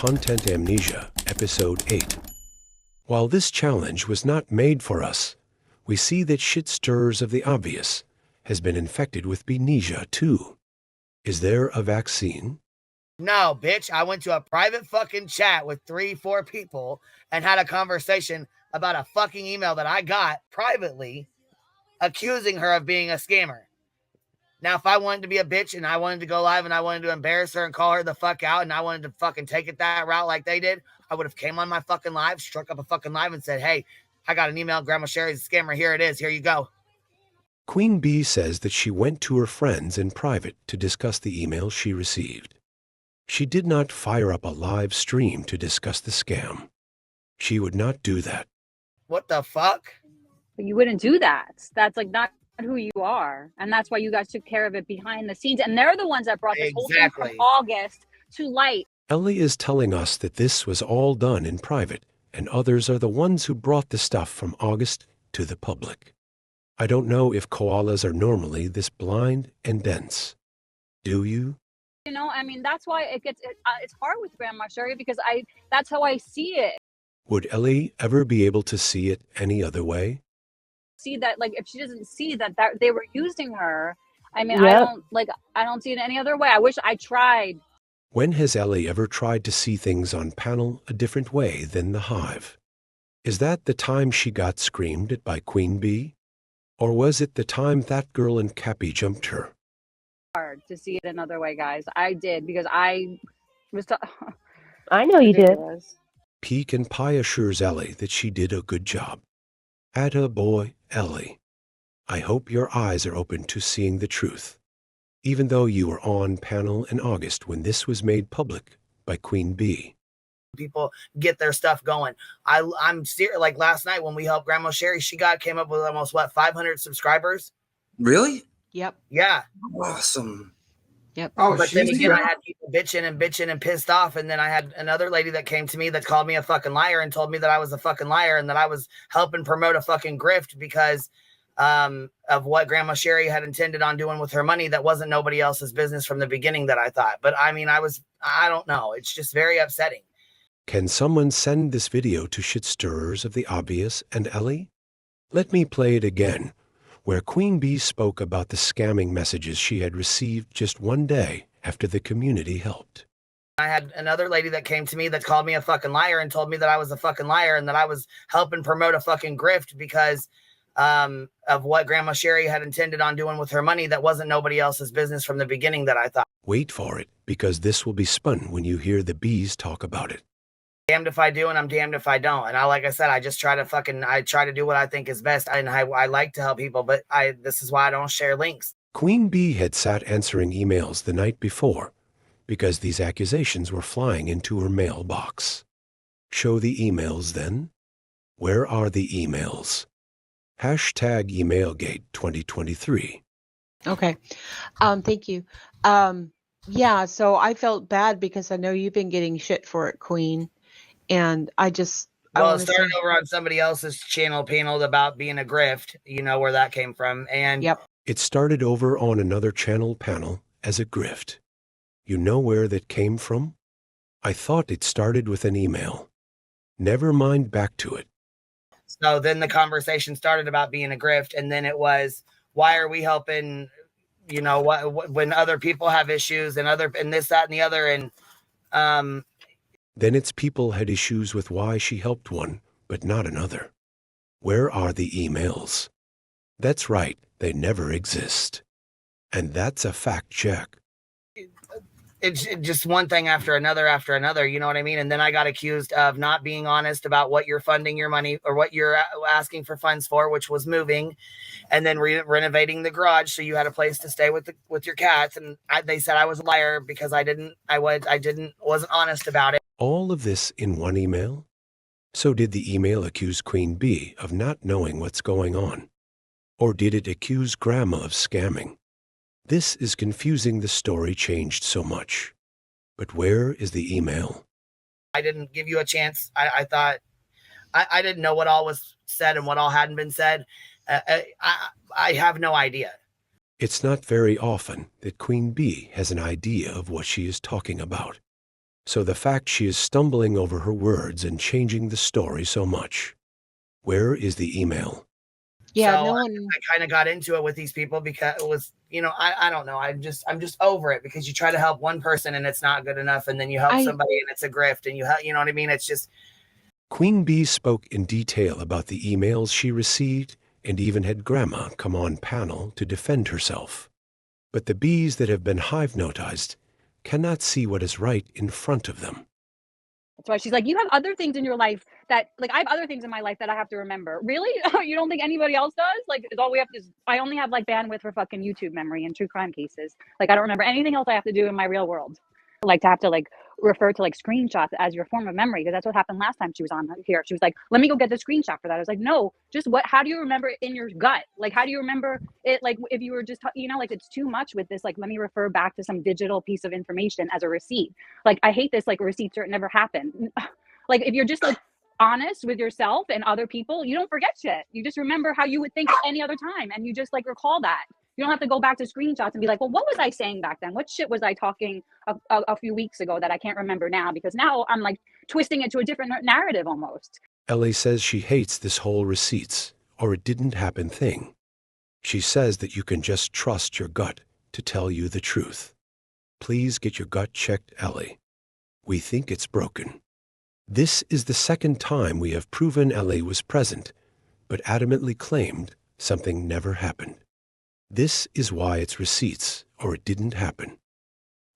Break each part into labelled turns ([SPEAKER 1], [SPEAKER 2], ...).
[SPEAKER 1] Content Amnesia, Episode 8. While this challenge was not made for us, we see that shit stirrers of the obvious has been infected with amnesia too. Is there a vaccine?
[SPEAKER 2] No, bitch. I went to a private fucking chat with 3-4 people and had a conversation about a fucking email that I got privately accusing her of being a scammer. Now, if I wanted to be a bitch and I wanted to go live and I wanted to embarrass her and call her the fuck out and I wanted to fucking take it that route like they did, I would have came on my fucking live, struck up a fucking live and said, hey, I got an email. Grandma Sherry's a scammer. Here it is. Here you go.
[SPEAKER 1] Queen Bee says that she went to her friends in private to discuss the email she received. She did not fire up a live stream to discuss the scam. She would not do that.
[SPEAKER 2] What the fuck?
[SPEAKER 3] But you wouldn't do that. That's like not who you are. And that's why you guys took care of it behind the scenes. And they're the ones that brought this whole thing from August to light.
[SPEAKER 1] Ellie is telling us that this was all done in private, and others are the ones who brought the stuff from August to the public. I don't know if koalas are normally this blind and dense. Do you?
[SPEAKER 3] You know, I mean, that's why it's hard with Grandma Sherry because that's how I see it.
[SPEAKER 1] Would Ellie ever be able to see it any other way?
[SPEAKER 3] See that, like, if she doesn't see that they were using her, I mean,
[SPEAKER 4] Yep.
[SPEAKER 3] I don't see it any other way. I wish I tried.
[SPEAKER 1] When has Ellie ever tried to see things on panel a different way than the hive? Is that the time she got screamed at by Queen Bee? Or was it the time that girl in Cappy jumped her?
[SPEAKER 3] Hard to see it another way, guys. I did because I was.
[SPEAKER 4] I know you did.
[SPEAKER 1] Peek and Pie assures Ellie that she did a good job. Atta boy, Ellie. I hope your eyes are open to seeing the truth, even though you were on panel in August when this was made public by Queen Bee.
[SPEAKER 2] People get their stuff going. I'm serious. Like last night when we helped Grandma Sherry, she came up with almost 500 subscribers.
[SPEAKER 5] Really?
[SPEAKER 6] Yep.
[SPEAKER 2] Yeah.
[SPEAKER 5] Awesome.
[SPEAKER 6] Yep.
[SPEAKER 5] Oh,
[SPEAKER 2] But then
[SPEAKER 5] she's
[SPEAKER 2] again, I had people bitching and pissed off. And then I had another lady that came to me that called me a fucking liar and told me that I was a fucking liar and that I was helping promote a fucking grift because of what Grandma Sherry had intended on doing with her money. That wasn't nobody else's business from the beginning that I thought. But I mean, I don't know. It's just very upsetting.
[SPEAKER 1] Can someone send this video to shit stirrers of the obvious and Ellie? Let me play it again, where Queen Bee spoke about the scamming messages she had received just one day after the community helped.
[SPEAKER 2] I had another lady that came to me that called me a fucking liar and told me that I was a fucking liar and that I was helping promote a fucking grift because of what Grandma Sherry had intended on doing with her money. That wasn't nobody else's business from the beginning that I thought.
[SPEAKER 1] Wait for it, because this will be spun when you hear the bees talk about it.
[SPEAKER 2] Damned if I do and I'm damned if I don't. And like I said, I just try to do what I think is best. And I like to help people, but this is why I don't share links.
[SPEAKER 1] Queen Bee had sat answering emails the night before because these accusations were flying into her mailbox. Show the emails then. Where are the emails? Hashtag Emailgate 2023.
[SPEAKER 6] Okay. Thank you. Yeah, so I felt bad because I know you've been getting shit for it, Queen. And it
[SPEAKER 2] started over on somebody else's channel paneled about being a grift, you know where that came from. And
[SPEAKER 6] yep.
[SPEAKER 1] It started over on another channel panel as a grift. You know where that came from? I thought it started with an email. Never mind, back to it.
[SPEAKER 2] So then the conversation started about being a grift, and then it was, why are we helping, you know, when other people have issues and this, that, and the other, and
[SPEAKER 1] then it's people had issues with why she helped one, but not another. Where are the emails? That's right, they never exist. And that's a fact check.
[SPEAKER 2] It's just one thing after another, you know what I mean? And then I got accused of not being honest about what you're funding your money or what you're asking for funds for, which was moving and then renovating the garage. So you had a place to stay with your cats. And they said I was a liar because I wasn't honest about it.
[SPEAKER 1] All of this in one email? So did the email accuse Queen Bee of not knowing what's going on? Or did it accuse Grandma of scamming? This is confusing. The story changed so much. But where is the email?
[SPEAKER 2] I didn't give you a chance. I thought I didn't know what all was said and what all hadn't been said. I have no idea.
[SPEAKER 1] It's not very often that Queen Bee has an idea of what she is talking about. So the fact she is stumbling over her words and changing the story so much. Where is the email?
[SPEAKER 6] Yeah,
[SPEAKER 2] So
[SPEAKER 6] no
[SPEAKER 2] I
[SPEAKER 6] one.
[SPEAKER 2] kind of got into it with these people because it was, I don't know. I'm just over it because you try to help one person and it's not good enough, and then you help somebody and it's a grift, and you know what I mean? It's just.
[SPEAKER 1] Queen Bee spoke in detail about the emails she received and even had Grandma come on panel to defend herself. But the bees that have been hive-notized cannot see what is right in front of them.
[SPEAKER 3] That's why she's like, you have other things in your life that, like, I have other things in my life that I have to remember. Really? You don't think anybody else does? Like, all we have to is, I only have like bandwidth for fucking YouTube memory and true crime cases. Like, I don't remember anything else I have to do in my real world. Like, to have to like refer to like screenshots as your form of memory, because that's what happened last time she was on here. She was like, let me go get the screenshot for that. I was like, no, just how do you remember it in your gut? Like, how do you remember it? Like, if you were just, like, it's too much with this. Like, let me refer back to some digital piece of information as a receipt. Like, I hate this, like, receipts or it never happened. Like, if you're just like honest with yourself and other people, you don't forget shit. You just remember how you would think any other time, and you just like recall that. You don't have to go back to screenshots and be like, well, what was I saying back then? What shit was I talking a few weeks ago that I can't remember now? Because now I'm like twisting it to a different narrative almost.
[SPEAKER 1] Ellie says she hates this whole receipts or it didn't happen thing. She says that you can just trust your gut to tell you the truth. Please get your gut checked, Ellie. We think it's broken. This is the second time we have proven Ellie was present, but adamantly claimed something never happened. This is why it's receipts, or it didn't happen.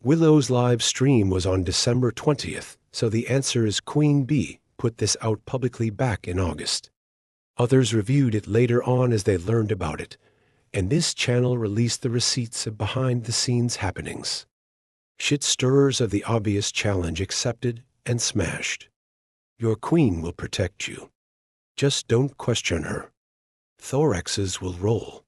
[SPEAKER 1] Willow's live stream was on December 20th, so the answer is Queen Bee put this out publicly back in August. Others reviewed it later on as they learned about it, and this channel released the receipts of behind-the-scenes happenings. Shit stirrers of the obvious challenge accepted and smashed. Your queen will protect you. Just don't question her. Thoraxes will roll.